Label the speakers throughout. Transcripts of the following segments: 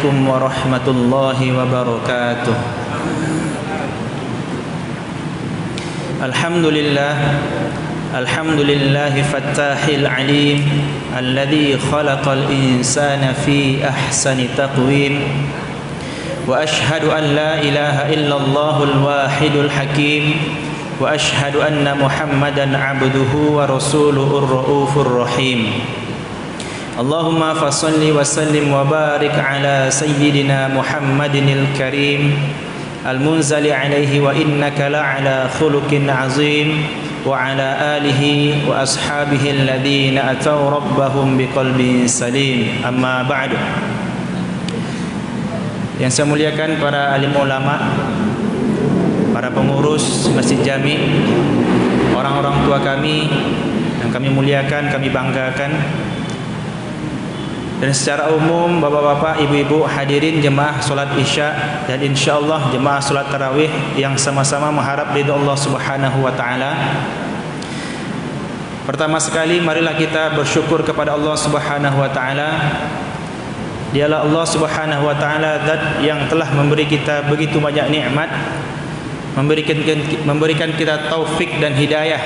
Speaker 1: عليكم ورحمة الله وبركاته. الحمد لله فتاح العليم الذي خلق الإنسان في أحسن تقويم، وأشهد أن لا إله إلا الله الواحد الحكيم، وأشهد أن محمدا عبده ورسوله الرؤوف الرحيم. اللهم فصل وسلم وبارك على سيدنا محمد الكريم المنزل عليه وإنك لعلى خلق عظيم، وعلى آله وأصحابه الذين أتوا ربهم بقلب سليم. أما بعد. Yang saya muliakan para alim ulama, para pengurus Masjid Jami, orang-orang tua kami yang kami muliakan, kami banggakan, dan secara umum bapak-bapak, ibu-ibu, hadirin jemaah solat Isya dan insyaallah jemaah solat tarawih yang sama-sama mengharap ridha Allah Subhanahu wa taala. Pertama sekali marilah kita bersyukur kepada Allah Subhanahu wa taala. Dialah Allah Subhanahu wa taala zat yang telah memberi kita begitu banyak nikmat, memberikan kita taufik dan hidayah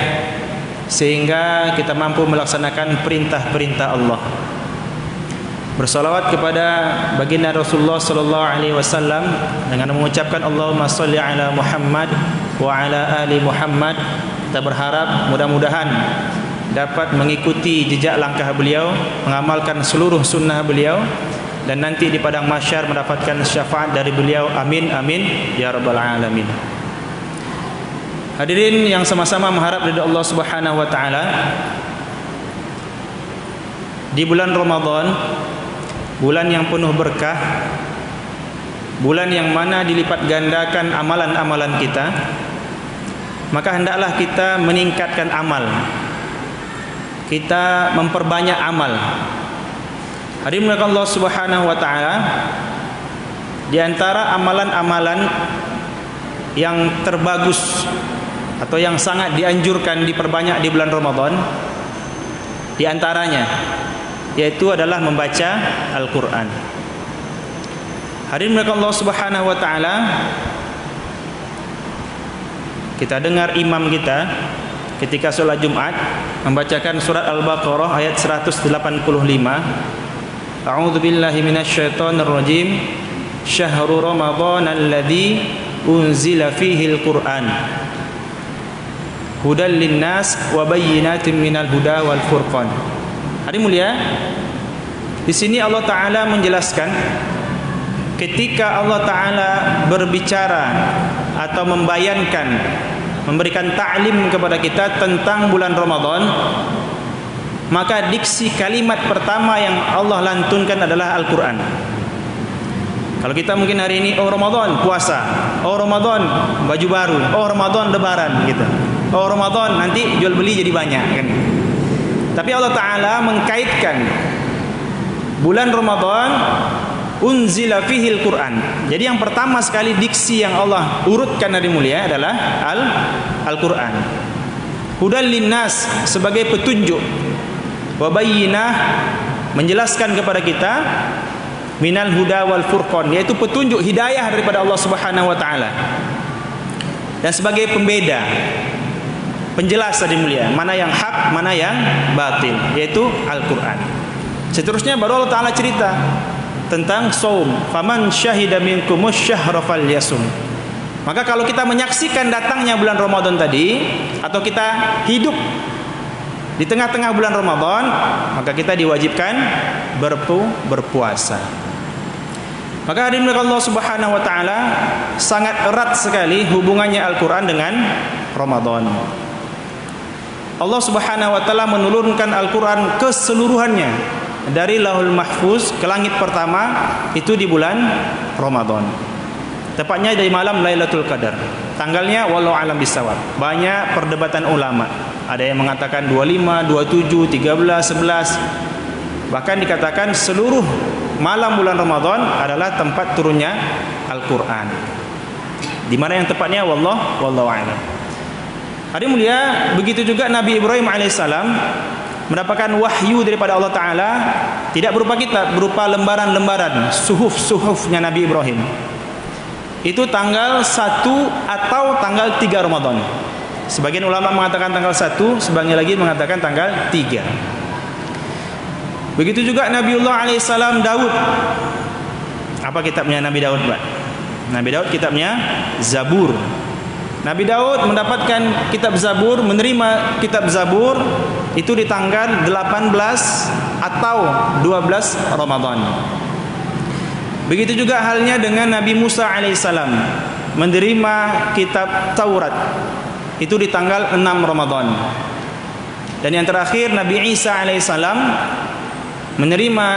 Speaker 1: sehingga kita mampu melaksanakan perintah-perintah Allah. Bersalawat kepada baginda Rasulullah sallallahu alaihi wasallam dengan mengucapkan Allahumma shalli ala Muhammad wa ala ali Muhammad. Kita berharap mudah-mudahan dapat mengikuti jejak langkah beliau, mengamalkan seluruh sunnah beliau, dan nanti di padang mahsyar mendapatkan syafaat dari beliau. Amin amin ya rabbal alamin. Hadirin yang sama-sama mengharap ridha Allah Subhanahu wa taala, di bulan Ramadan, bulan yang penuh berkah, bulan yang mana dilipat gandakan amalan-amalan kita, maka hendaklah kita meningkatkan amal, kita memperbanyak amal. Hadirin mulakan Allah Subhanahu wa taala, di antara amalan-amalan yang terbagus atau yang sangat dianjurkan diperbanyak di bulan Ramadan, di antaranya yaitu adalah membaca Al-Quran. Hadirin mulakan Allah Subhanahu wa taala, kita dengar imam kita ketika sholat Jumat membacakan surat Al-Baqarah ayat 185. A'udzu billahi minasyaitonir rajim. Syahrul Ramadan alladzi unzila fihi al-Qur'an hudal linnas wa bayyinatin minal huda wal furqan. Hari mulia, di sini Allah Taala menjelaskan ketika Allah Taala berbicara atau membayankan, memberikan ta'lim kepada kita tentang bulan Ramadan, maka diksi kalimat pertama yang Allah lantunkan adalah Al-Quran. Kalau kita mungkin hari ini, oh Ramadan puasa, oh Ramadan baju baru, oh Ramadan lebaran gitu, oh Ramadan nanti jual beli jadi banyak kan. Tapi Allah Ta'ala mengkaitkan bulan Ramadan unzila fihil Quran. Jadi yang pertama sekali diksi yang Allah urutkan dari mulia adalah Al-Quran. Hudal linnas sebagai petunjuk, wabayyinah menjelaskan kepada kita, minal huda wal furqan yaitu petunjuk hidayah daripada Allah Subhanahu wa taala. Dan sebagai pembeda, penjelas tadi mulia, mana yang hak, mana yang batil, yaitu Al-Quran. Seterusnya baru Allah Ta'ala cerita tentang saum. Faman syahida minkumus syahra falyasum. Maka kalau kita menyaksikan datangnya bulan Ramadan tadi, atau kita hidup di tengah-tengah bulan Ramadan, maka kita diwajibkan berpuasa. Maka hadirin Allah Subhanahu wa taala, sangat erat sekali hubungannya Al-Quran dengan Ramadan. Allah Subhanahu wa taala menurunkan Al-Quran keseluruhannya dari Lauhul Mahfuz ke langit pertama itu di bulan Ramadan. Tepatnya dari malam Lailatul Qadar. Tanggalnya wallahu alam bisawab. Banyak perdebatan ulama. Ada yang mengatakan 25, 27, 13, 11. Bahkan dikatakan seluruh malam bulan Ramadan adalah tempat turunnya Al-Quran. Di mana yang tepatnya wallahu alam. Hadirin mulia, begitu juga Nabi Ibrahim alaihissalam mendapatkan wahyu daripada Allah Ta'ala, tidak berupa kitab, berupa lembaran-lembaran, suhuf-suhufnya Nabi Ibrahim. Itu tanggal 1 atau tanggal 3 Ramadan. Sebagian ulama mengatakan tanggal 1, sebagian lagi mengatakan tanggal 3. Begitu juga Nabiullah alaihissalam Daud. Apa kitabnya Nabi Daud, Pak? Nabi Daud kitabnya Zabur. Nabi Daud mendapatkan kitab Zabur, menerima kitab Zabur itu di tanggal 18 atau 12 Ramadan. Begitu juga halnya dengan Nabi Musa alaihissalam, menerima kitab Taurat itu di tanggal 6 Ramadan. Dan yang terakhir Nabi Isa alaihissalam menerima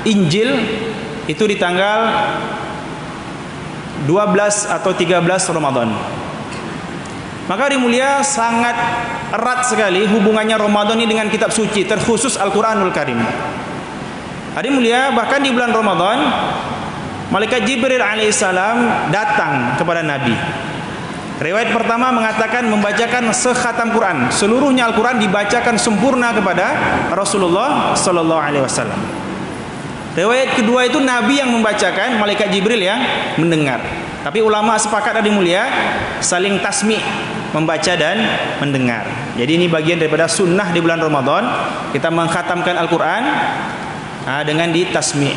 Speaker 1: Injil itu di tanggal 12 atau 13 Ramadan. Maka hari mulia sangat erat sekali hubungannya Ramadan ini dengan kitab suci, terkhusus Al-Quranul Karim. Hari mulia bahkan di bulan Ramadan, Malaikat Jibril alaihissalam datang kepada Nabi. Riwayat pertama mengatakan membacakan sekhatam Quran, seluruhnya Al-Quran dibacakan sempurna kepada Rasulullah Sallallahu Alaihi Wasallam. Riwayat kedua itu Nabi yang membacakan, Malaikat Jibril yang mendengar. Tapi ulama sepakat tadi mulia saling tasmi', membaca dan mendengar. Jadi ini bagian daripada sunnah di bulan Ramadan, kita mengkhatamkan Al-Quran dengan ditasmi'.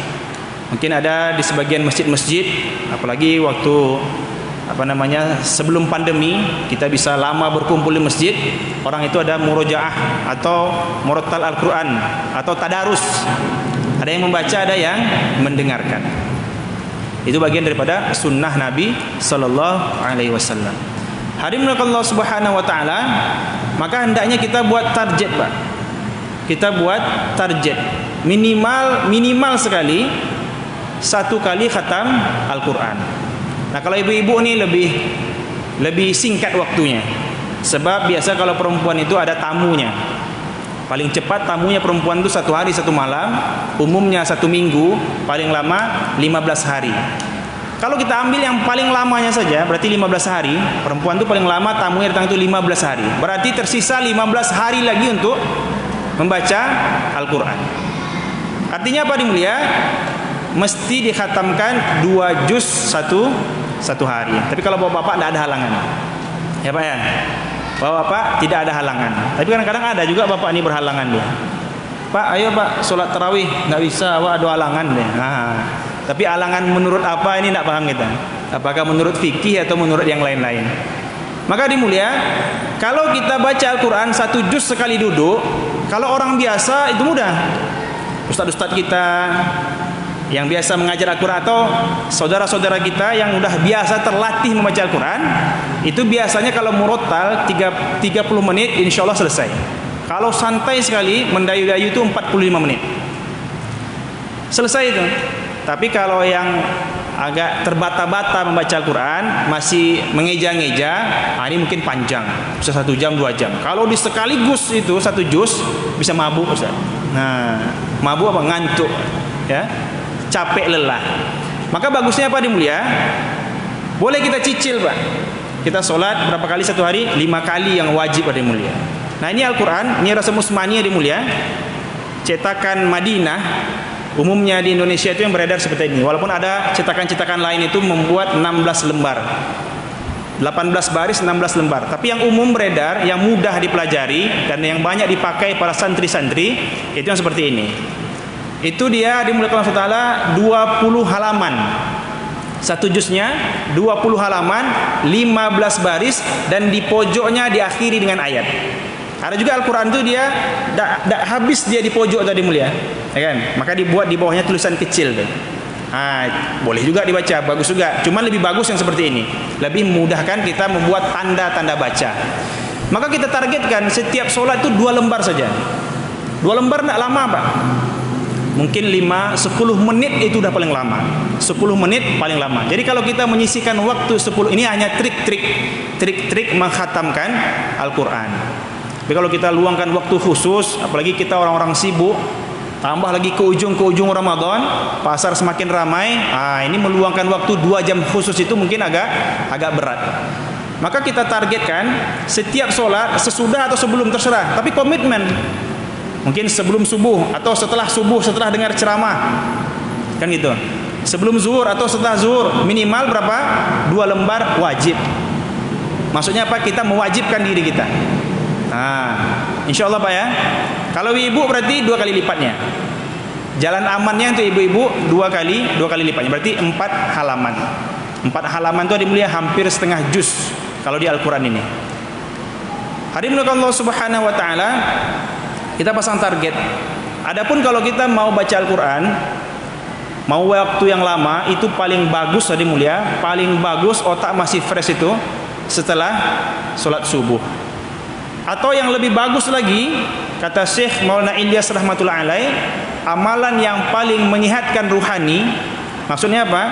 Speaker 1: Mungkin ada di sebagian masjid-masjid, apalagi waktu sebelum pandemi, kita bisa lama berkumpul di masjid. Orang itu ada murojaah atau murattal Al-Quran atau tadarus. Ada yang membaca, ada yang mendengarkan. Itu bagian daripada sunnah Nabi Sallallahu Alaihi Wasallam. Hari mulai Allah Subhanahu Wa Taala, maka hendaknya kita buat target, Pak. Kita buat target minimal sekali 1 kali khatam Al-Quran. Nah, kalau ibu-ibu ini lebih singkat waktunya, sebab biasa kalau perempuan itu ada tamunya. Paling cepat tamunya perempuan itu 1 hari 1 malam, umumnya 1 minggu, paling lama 15 hari. Kalau kita ambil yang paling lamanya saja, berarti 15 hari. Perempuan itu paling lama tamunya datang itu 15 hari. Berarti tersisa 15 hari lagi untuk membaca Al-Quran. Artinya apa mulia? Mesti dikhatamkan 2 juz satu hari. Tapi kalau bapak-bapak tidak ada halangan, ya Pak ya. Bapak tidak ada halangan. Tapi kadang-kadang ada juga bapak ini berhalangan dia. Pak, ayo Pak, sholat tarawih nggak bisa, Pak, ada halangan deh. Nah, tapi halangan menurut apa ini tidak paham kita. Apakah menurut fikih atau menurut yang lain-lain? Maka dimulia, kalau kita baca Al-Quran 1 juz sekali duduk, kalau orang biasa itu mudah. Ustadz-ustadz kita yang biasa mengajar Al-Quran atau saudara-saudara kita yang udah biasa terlatih membaca Al-Quran, itu biasanya kalau murattal 30 menit insya Allah selesai. Kalau santai sekali mendayu-dayu itu 45 menit selesai itu. Tapi kalau yang agak terbata-bata membaca Al-Quran, masih mengeja-ngeja, ini mungkin panjang, bisa 1 jam 2 jam. Kalau di sekaligus itu 1 juz bisa mabuk, Ustaz. Nah, mabuk apa? Ngantuk ya, capek, lelah. Maka bagusnya apa dimulia? Boleh kita cicil, Pak. Kita sholat berapa kali satu hari? 5 kali yang wajib pada mulia. Nah, ini Al-Quran, ini Rasul Usmani di mulia, cetakan Madinah. Umumnya di Indonesia itu yang beredar seperti ini. Walaupun ada cetakan-cetakan lain itu membuat 16 lembar, 18 baris 16 lembar. Tapi yang umum beredar, yang mudah dipelajari dan yang banyak dipakai para santri-santri, itu yang seperti ini. Itu dia dimulakan Allah Ta'ala 20 halaman. 1 juznya 20 halaman, 15 baris, dan di pojoknya diakhiri dengan ayat. Ada juga Al-Quran itu dia tak habis dia di pojok tadi mulia, ya kan? Maka dibuat di bawahnya tulisan kecil tuh. Boleh juga dibaca, bagus juga. Cuma lebih bagus yang seperti ini, lebih memudahkan kita membuat tanda-tanda baca. Maka kita targetkan setiap sholat itu 2 lembar saja. 2 lembar tidak lama, Pak. Mungkin 5-10 menit itu udah paling lama. 10 menit paling lama. Jadi kalau kita menyisihkan waktu 10, ini hanya trik-trik mengkhatamkan Al-Quran. Tapi kalau kita luangkan waktu khusus, apalagi kita orang-orang sibuk, tambah lagi ke ujung Ramadan, pasar semakin ramai, ini meluangkan waktu 2 jam khusus itu mungkin agak berat. Maka kita targetkan setiap sholat, sesudah atau sebelum terserah, tapi komitmen Mungkin sebelum subuh atau setelah subuh, setelah dengar ceramah. Kan gitu. Sebelum zuhur atau setelah zuhur, minimal berapa? 2 lembar wajib. Maksudnya apa? Kita mewajibkan diri kita. Insya Allah Pak ya. Kalau ibu berarti 2 kali lipatnya. Jalan amannya untuk ibu-ibu 2 kali lipatnya. Berarti 4 halaman. 4 halaman itu mulia hampir setengah juz kalau di Al-Quran ini. Hadirin Allah Subhanahu wa taala, kita pasang target. Adapun kalau kita mau baca Al-Quran, mau waktu yang lama, itu paling bagus hadirin mulia, paling bagus otak masih fresh itu setelah sholat subuh. Atau yang lebih bagus lagi, kata Syekh Maulana Ilyas rahmatullah alaih, amalan yang paling menyehatkan ruhani, maksudnya apa?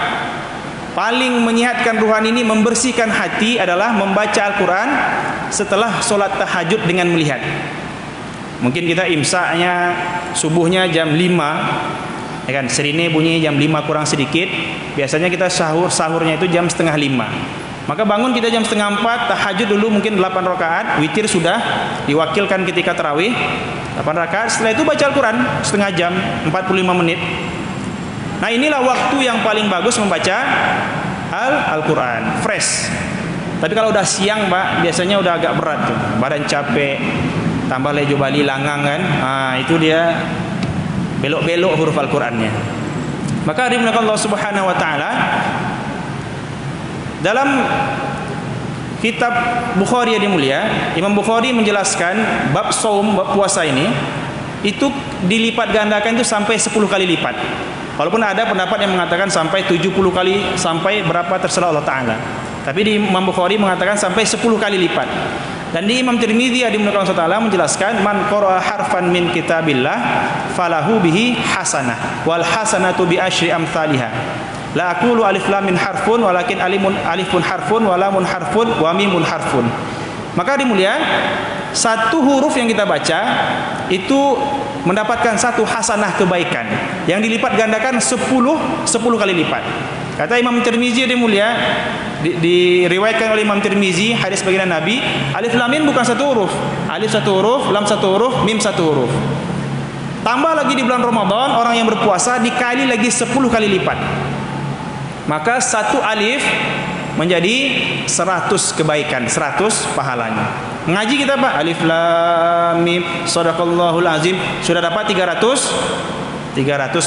Speaker 1: Paling menyehatkan ruhani ini, membersihkan hati adalah membaca Al-Quran setelah sholat tahajud dengan melihat. Mungkin kita imsaknya subuhnya jam 5, ya kan? Serine bunyi jam 5 kurang sedikit. Biasanya kita sahurnya itu jam setengah 5. Maka bangun kita jam setengah 4, tahajud dulu mungkin 8 rakaat, witir sudah diwakilkan ketika tarawih 8 rakaat. Setelah itu baca Al-Quran setengah jam, 45 menit. Nah inilah waktu yang paling bagus membaca Al-Quran, fresh. Tapi kalau udah siang Pak, biasanya udah agak berat tuh, badan capek, tambah lejo bali langang kan, itu dia belok-belok huruf Al-Qurannya. Maka hadirin Allah Subhanahu wa taala, dalam kitab Bukhari yang mulia, Imam Bukhari menjelaskan bab saum, bab puasa ini itu dilipat gandakan itu sampai 10 kali lipat. Walaupun ada pendapat yang mengatakan sampai 70 kali, sampai berapa terserah Allah Ta'ala. Tapi di Imam Bukhari mengatakan sampai 10 kali lipat. Dan di Imam Tirmidzi Allah Ta'ala menjelaskan, man qara'a harfan min kitabillah falahu bihi hasanah wal hasanatu bi asyri amsalihha. La aqulu alif lam min harfun walakin alifun harfun wa lamun harfun wa mimun harfun. Maka dimulia, satu huruf yang kita baca itu mendapatkan satu hasanah kebaikan yang dilipat gandakan 10 kali lipat. Kata Imam Tirmizi dimulia, diriwayatkan oleh Imam Tirmizi hadis baginda Nabi, alif lam mim bukan satu huruf, alif satu huruf, lam satu huruf, mim satu huruf. Tambah lagi di bulan Ramadan orang yang berpuasa dikali lagi 10 kali lipat. Maka satu alif menjadi 100 kebaikan, 100 pahalanya. Ngaji kita Pak, alif lam mim shadaqallahul azim, sudah dapat 300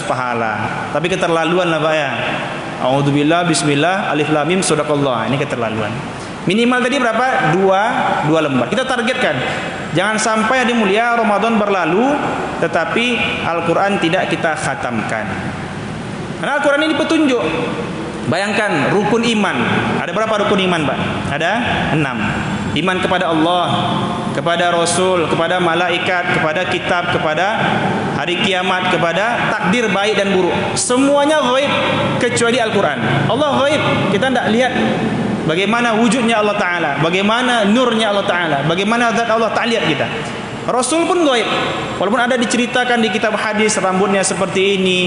Speaker 1: pahala. Tapi keterlaluan lah Pak ya. A'udzubillah, bismillah, alif lam mim shadaqallah. Ini keterlaluan. Minimal tadi berapa? 2 lembar. Kita targetkan. Jangan sampai ada mulia Ramadan berlalu tetapi Al-Quran tidak kita khatamkan. Karena Al-Quran ini petunjuk. Bayangkan rukun iman. Ada berapa rukun iman Pak? Ada 6. Iman kepada Allah, kepada Rasul, kepada malaikat, kepada kitab, kepada hari kiamat, kepada takdir baik dan buruk. Semuanya ghaib kecuali Al-Quran. Allah ghaib, kita tidak lihat bagaimana wujudnya Allah Ta'ala, bagaimana nurnya Allah Ta'ala, bagaimana zat Allah tak lihat kita. Rasul pun ghaib, walaupun ada diceritakan di kitab hadis rambutnya seperti ini,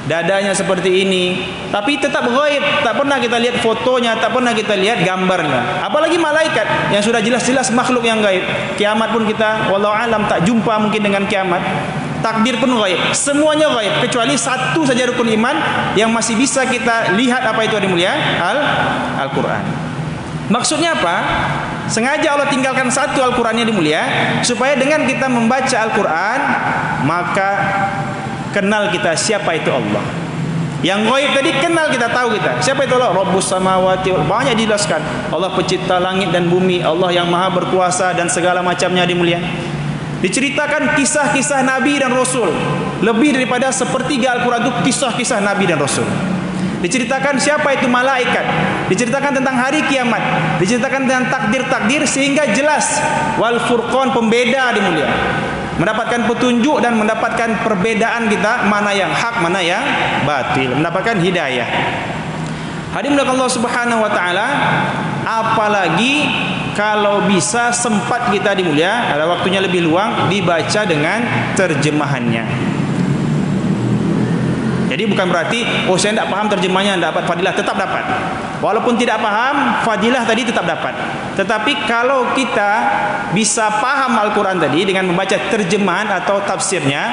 Speaker 1: dadanya seperti ini, tapi tetap ghaib, tak pernah kita lihat fotonya, tak pernah kita lihat gambarnya. Apalagi malaikat yang sudah jelas-jelas makhluk yang gaib. Kiamat pun kita wallahu alam tak jumpa mungkin dengan kiamat. Takdir pun gaib, semuanya gaib kecuali satu saja rukun iman yang masih bisa kita lihat, apa itu yang mulia? Al-Quran. Maksudnya apa? Sengaja Allah tinggalkan satu Al-Qurannya dimulia supaya dengan kita membaca Al-Quran maka kenal kita siapa itu Allah. Yang ghaib tadi kenal kita, tahu kita siapa itu Allah. Rabbus samawati, banyak dijelaskan. Allah pencipta langit dan bumi, Allah yang maha berkuasa dan segala macamnya dimulia. Diceritakan kisah-kisah Nabi dan Rasul. Lebih daripada sepertiga Al-Quran itu kisah-kisah Nabi dan Rasul. Diceritakan siapa itu malaikat, diceritakan tentang hari kiamat, diceritakan tentang takdir-takdir sehingga jelas. Wal furqan, pembeda dimulia, mendapatkan petunjuk dan mendapatkan perbedaan kita, mana yang hak, mana yang batil, mendapatkan hidayah. Hadirin Allah Subhanahu wa taala, apalagi kalau bisa sempat kita dimulia, ada waktunya lebih luang, dibaca dengan terjemahannya. Jadi bukan berarti saya tidak paham terjemahnya tidak dapat fadilah, tetap dapat. Walaupun tidak paham, fadilah tadi tetap dapat. Tetapi kalau kita bisa paham Al-Quran tadi dengan membaca terjemahan atau tafsirnya,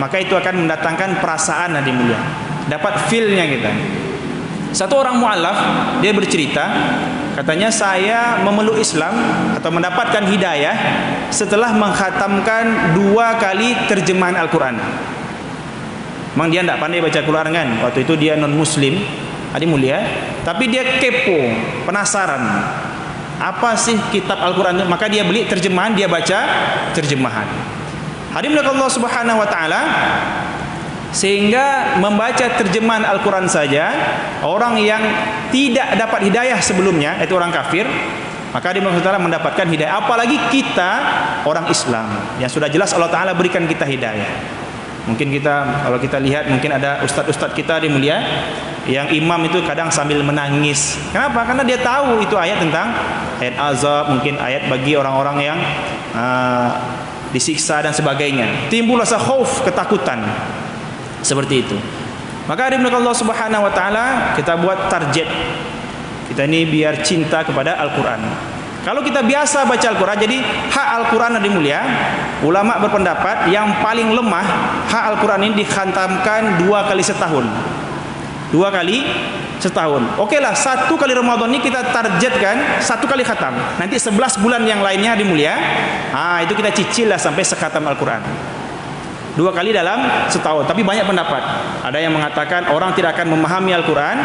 Speaker 1: maka itu akan mendatangkan perasaan yang mulia, dapat feel-nya kita. Satu orang mu'alaf, dia bercerita, katanya saya memeluk Islam atau mendapatkan hidayah setelah mengkhatamkan 2 kali terjemahan Al-Quran. Memang dia tidak pandai baca Quran kan, waktu itu dia non muslim, adik mulia, tapi dia kepo, penasaran apa sih kitab Al-Quran itu, maka dia beli terjemahan, dia baca terjemahan. Hadirin Allah Subhanahu wa taala, sehingga membaca terjemahan Al-Quran saja orang yang tidak dapat hidayah sebelumnya, itu orang kafir, maka dia mendapatkan hidayah. Apalagi kita orang Islam yang sudah jelas Allah Ta'ala berikan kita hidayah. Mungkin kita, kalau kita lihat, mungkin ada ustadz-ustadz kita di mulia yang imam itu kadang sambil menangis. Kenapa? Karena dia tahu itu ayat tentang ayat azab, mungkin ayat bagi orang-orang yang disiksa dan sebagainya. Timbul rasa khauf, ketakutan seperti itu. Maka dari Allah Subhanahu wa taala kita buat target kita ini biar cinta kepada Al-Quran. Kalau kita biasa baca Al-Quran, jadi hak Al-Quran yang mulia, ulama berpendapat yang paling lemah hak Al-Quran ini dikhantamkan 2 kali setahun. 2 kali setahun. Oke lah, 1 kali Ramadan ini kita targetkan 1 kali khatam. Nanti 11 bulan yang lainnya mulia, itu kita cicil lah sampai sekhatam Al-Quran. 2 kali dalam setahun. Tapi banyak pendapat. Ada yang mengatakan orang tidak akan memahami Al-Quran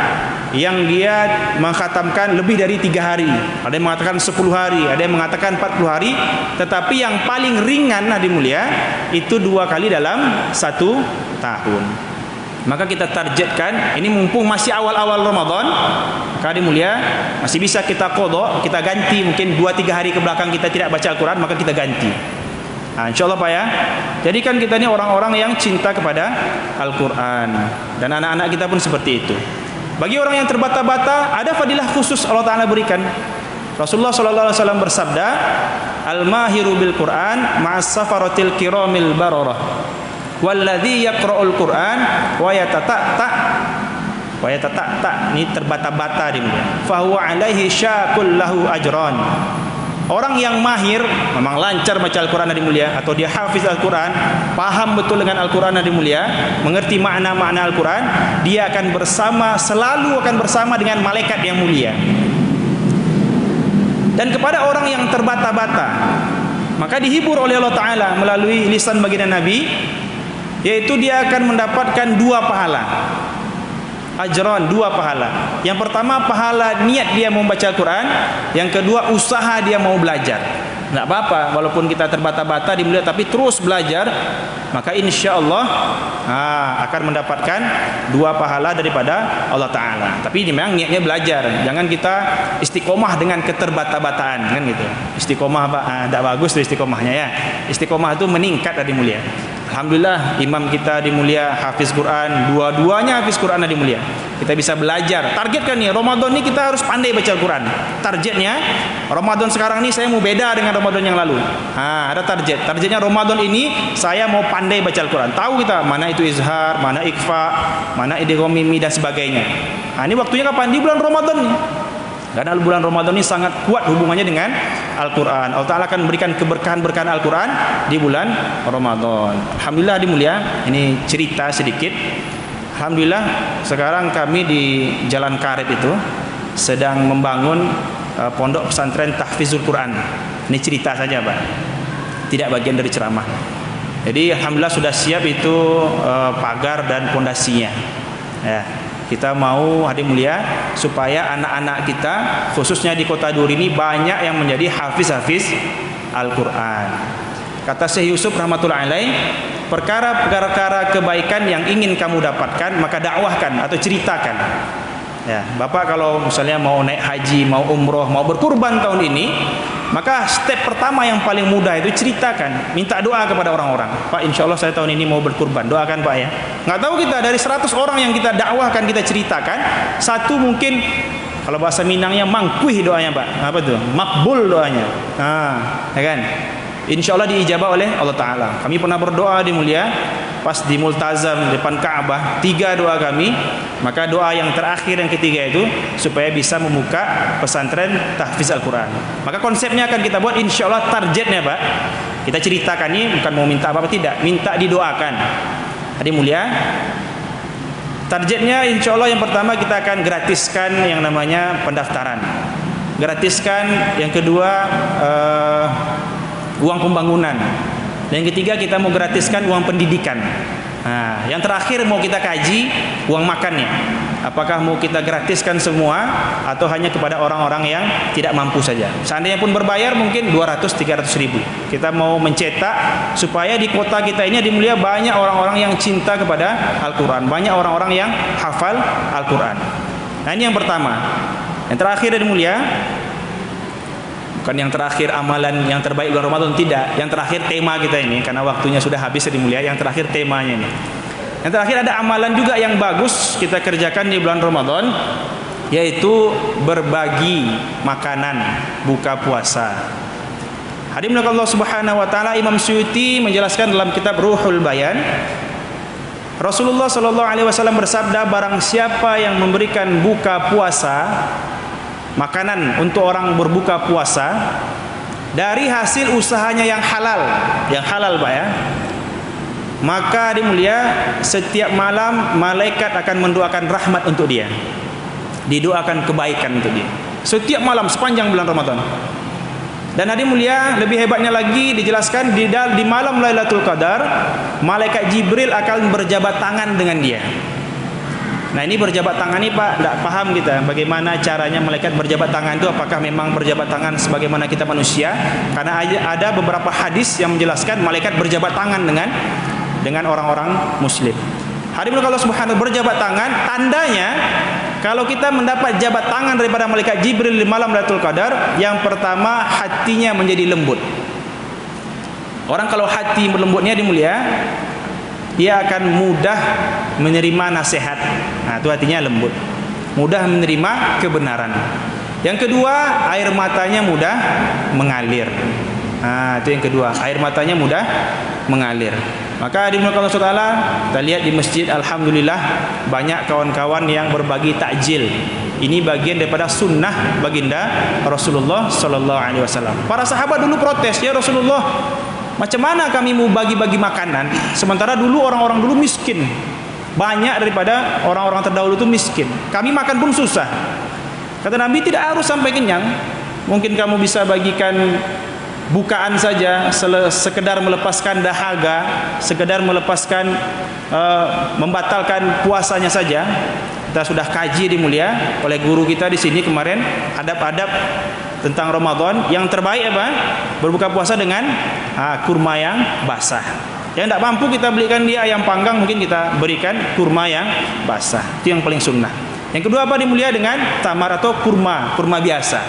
Speaker 1: yang dia mengkhatamkan lebih dari 3 hari. Ada yang mengatakan 10 hari, ada yang mengatakan 40 hari. Tetapi yang paling ringan hadirin mulia itu 2 kali dalam 1 tahun. Maka kita targetkan, ini mumpung masih awal-awal Ramadan, maka hadirin mulia masih bisa kita qadha, kita ganti. Mungkin 2-3 hari ke belakang kita tidak baca Al-Quran, maka kita ganti. InsyaAllah Pak ya. Jadi kan kita ini orang-orang yang cinta kepada Al-Quran, dan anak-anak kita pun seperti itu. Bagi orang yang terbata-bata, ada fadilah khusus Allah Ta'ala berikan. Rasulullah SAW bersabda, Al-mahiru bil Quran ma'as safaratil kiramil bararah walladhi yaqra'ul Quran wa yatata' ini terbata-bata dia, fahuwa alaihi syakul lahu ajran. Orang yang mahir, memang lancar baca Al-Quran yang mulia, atau dia hafiz Al-Quran, paham betul dengan Al-Quran yang mulia, mengerti makna-makna Al-Quran, dia akan selalu akan bersama dengan malaikat yang mulia. Dan kepada orang yang terbata-bata, maka dihibur oleh Allah Ta'ala melalui lisan baginda Nabi, yaitu dia akan mendapatkan 2 pahala. Ajran, 2 pahala. Yang pertama pahala niat dia mau baca Al-Quran, yang kedua usaha dia mau belajar. Tidak apa-apa walaupun kita terbata-bata di mulia, tapi terus belajar, maka insya Allah akan mendapatkan 2 pahala daripada Allah Ta'ala. Tapi memang niatnya belajar, jangan kita istiqomah dengan keterbata-bataan kan gitu. Istiqomah tidak bagus tuh istiqomahnya ya. Istiqomah itu meningkat dari mulia. Alhamdulillah imam kita di mulia hafiz Quran, dua-duanya hafiz Quran di mulia. Kita bisa belajar. Targetkan nih Ramadan ini kita harus pandai baca Quran. Targetnya Ramadan sekarang ini saya mau beda dengan Ramadan yang lalu. Ada target. Targetnya Ramadan ini saya mau pandai baca Al-Quran. Tahu kita mana itu izhar, mana ikhfa, mana idgham mimi dan sebagainya. Ini waktunya kapan? Di bulan Ramadan nih. Karena bulan Ramadan ini sangat kuat hubungannya dengan Al-Quran. Allah Ta'ala akan memberikan keberkahan-berkahan Al-Quran di bulan Ramadan. Alhamdulillah di mulia, ini cerita sedikit. Alhamdulillah sekarang kami di Jalan Karet itu sedang membangun pondok pesantren tahfizul Quran. Ini cerita saja Pak, tidak bagian dari ceramah. Jadi Alhamdulillah sudah siap itu pagar dan pondasinya ya. Kita mau hadirin mulia supaya anak-anak kita khususnya di Kota Duri ini banyak yang menjadi hafiz-hafiz Al-Quran. Kata Syekh Yusuf rahmatullahi alaih, perkara-perkara kebaikan yang ingin kamu dapatkan maka dakwahkan atau ceritakan. Ya, Bapak kalau misalnya mau naik haji, mau umroh, mau berkurban tahun ini, maka step pertama yang paling mudah itu ceritakan, minta doa kepada orang-orang. Pak, insya Allah saya tahun ini mau berkurban, doakan Pak ya. Nggak tahu kita dari 100 orang yang kita dakwahkan, kita ceritakan, satu mungkin kalau bahasa Minangnya mangkuih doanya Pak. Apa tuh? Makbul doanya. Ya kan? insya Allah diijabah oleh Allah Ta'ala. Kami pernah berdoa di mulia pas di Multazam depan Ka'bah, 3 doa kami, maka doa yang terakhir yang ketiga itu supaya bisa membuka pesantren tahfiz Al-Quran. Maka konsepnya akan kita buat, insya Allah targetnya Pak, kita ceritakan ini bukan mau minta apa-apa, tidak, minta didoakan. Tadi mulia, targetnya insya Allah yang pertama kita akan gratiskan yang namanya pendaftaran, gratiskan yang kedua uang pembangunan, dan yang ketiga kita mau gratiskan uang pendidikan. Nah, yang terakhir mau kita kaji uang makannya, apakah mau kita gratiskan semua atau hanya kepada orang-orang yang tidak mampu saja. Seandainya pun berbayar mungkin 200-300 ribu. Kita mau mencetak supaya di kota kita ini dimulia banyak orang-orang yang cinta kepada Al-Quran, banyak orang-orang yang hafal Al-Quran. Nah, ini yang pertama. Yang terakhir dimulia, bukan yang terakhir amalan yang terbaik bulan Ramadan, tidak. Yang terakhir tema kita ini, karena waktunya sudah habis dimulia. Yang terakhir temanya ini. Yang terakhir ada amalan juga yang bagus kita kerjakan di bulan Ramadan, yaitu berbagi makanan buka puasa. Hadirin Allah Subhanahu wa taala, Imam Suyuti menjelaskan dalam kitab Ruhul Bayan, Rasulullah sallallahu alaihi wasallam bersabda, barang siapa yang memberikan buka puasa, makanan untuk orang berbuka puasa dari hasil usahanya yang halal Pak ya, maka dimulia setiap malam malaikat akan mendoakan rahmat untuk dia, didoakan kebaikan untuk dia setiap malam sepanjang bulan Ramadan. Dan hadirin mulia, lebih hebatnya lagi dijelaskan di malam Lailatul Qadar, malaikat Jibril akan berjabat tangan dengan dia. Nah, ini berjabat tangan ini Pak, tidak paham kita bagaimana caranya malaikat berjabat tangan itu. Apakah memang berjabat tangan sebagaimana kita manusia? Karena ada beberapa hadis yang menjelaskan malaikat berjabat tangan dengan orang-orang muslim. Hadirin Allah Subhanahu berjabat tangan, tandanya kalau kita mendapat jabat tangan daripada malaikat Jibril di malam Lailatul Qadar, yang pertama hatinya menjadi lembut. Orang kalau hati lembutnya dimulia, dia akan mudah menerima nasihat. Nah, itu hatinya lembut, mudah menerima kebenaran. Yang kedua, air matanya mudah mengalir. Nah, itu yang kedua, air matanya mudah mengalir. Maka di Allah Taala, kita lihat di masjid, alhamdulillah banyak kawan-kawan yang berbagi takjil. Ini bagian daripada sunnah baginda Rasulullah sallallahu alaihi wasallam. Para sahabat dulu protes, ya Rasulullah, macam mana kami mau bagi-bagi makanan sementara dulu orang-orang dulu miskin, banyak daripada orang-orang terdahulu itu miskin, kami makan pun susah. Kata Nabi, tidak harus sampai kenyang, mungkin kamu bisa bagikan bukaan saja, sekedar melepaskan dahaga, sekedar melepaskan membatalkan puasanya saja. Kita sudah kaji dimulia oleh guru kita di sini kemarin, adab-adab tentang Ramadan. Yang terbaik apa? Berbuka puasa dengan kurma yang basah. Yang tidak mampu kita belikan dia ayam panggang, mungkin kita berikan kurma yang basah. Itu yang paling sunnah. Yang kedua apa dimulia? Dengan tamar atau kurma biasa.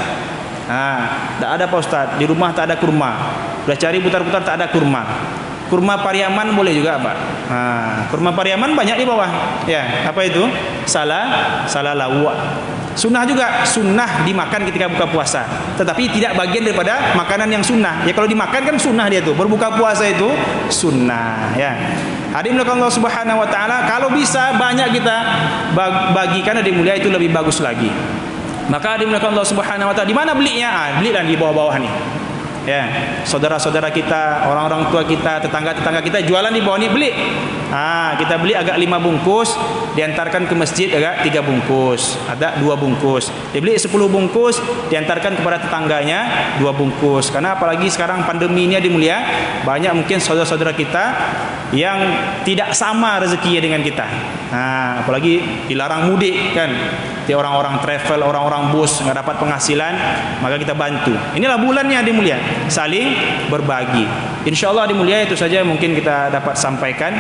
Speaker 1: Tak ada Pak Ustaz, di rumah tak ada kurma, udah cari putar-putar tak ada kurma. Kurma Pariaman boleh juga Pak. Kurma Pariaman banyak di bawah. Ya, apa itu? Salah lawak. Sunnah juga, sunnah dimakan ketika buka puasa, tetapi tidak bagian daripada makanan yang sunnah. Ya kalau dimakan kan sunnah dia tuh. Berbuka puasa itu sunnah. Ya. Hadirin Allah Subhanahu wa taala, kalau bisa banyak kita bagikan, hadirin mulia, itu lebih bagus lagi. Maka dimulakan Allah Subhanahu wa taala, di mana belinya? Belilah di bawah-bawah nih. Ya, saudara-saudara kita, orang-orang tua kita, tetangga-tetangga kita jualan di bawah ini, beli. Kita beli agak 5 bungkus, diantarkan ke masjid agak 3 bungkus, ada 2 bungkus. Dibeli 10 bungkus, diantarkan kepada tetangganya 2 bungkus. Karena apalagi sekarang pandemi ini dimulia, banyak mungkin saudara-saudara kita yang tidak sama rezekinya dengan kita. Apalagi dilarang mudik kan. Di orang-orang travel, orang-orang bus nggak dapat penghasilan, maka kita bantu. Inilah bulannya dimulia, saling berbagi. Insyaallah dimulia, itu saja mungkin kita dapat sampaikan.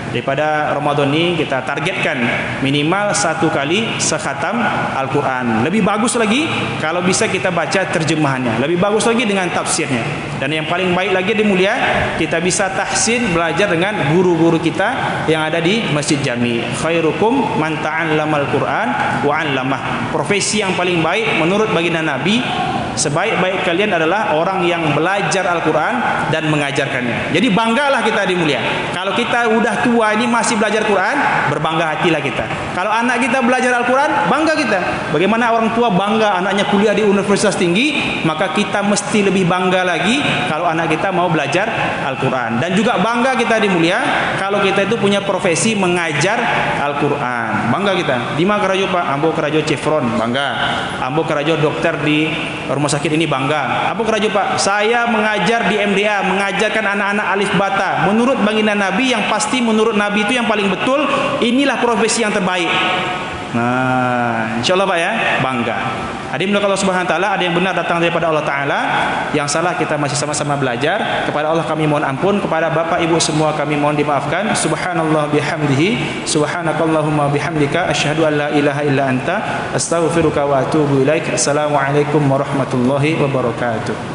Speaker 1: Daripada Ramadan ini kita targetkan minimal 1 kali sekhatam Al-Quran. Lebih bagus lagi kalau bisa kita baca terjemahannya, lebih bagus lagi dengan tafsirnya. Dan yang paling baik lagi dimulia, kita bisa tahsin, belajar dengan guru-guru kita yang ada di Masjid Jami. Khairukum man ta'allamal Quran wa 'allamah. Profesi yang paling baik menurut baginda Nabi sebaik-baik kalian adalah orang yang belajar Al-Quran dan mengajarkannya. Jadi banggalah kita di mulia. Kalau kita udah tua ini masih belajar Quran, berbangga hatilah kita. Kalau anak kita belajar Al-Quran, bangga kita. Bagaimana orang tua bangga anaknya kuliah di universitas tinggi, maka kita mesti lebih bangga lagi kalau anak kita mau belajar Al-Quran. Dan juga bangga kita di mulia kalau kita itu punya profesi mengajar Al-Quran. Bangga kita. Di mana kerajo Pak? Ambo kerajo Chevron, bangga. Ambo kerajo dokter di rumah sakit ini, bangga. Ambo kerajo Pak, saya mengajar di MDA, mengajarkan anak-anak alif bata menurut baginda Nabi, yang pasti menurut Nabi itu yang paling betul, inilah profesi yang terbaik. Nah, insyaallah Pak ya, bangga. Hadirin Allah Subhanahu wa taala, ada yang benar datang daripada Allah taala, yang salah kita masih sama-sama belajar. Kepada Allah kami mohon ampun, kepada Bapak Ibu semua kami mohon dimaafkan. Subhanallah bihamdihi, subhanakallahumma bihamdika, asyhadu an la ilaha illa anta, astaghfiruka wa atubu ilaik. Assalamualaikum warahmatullahi wabarakatuh.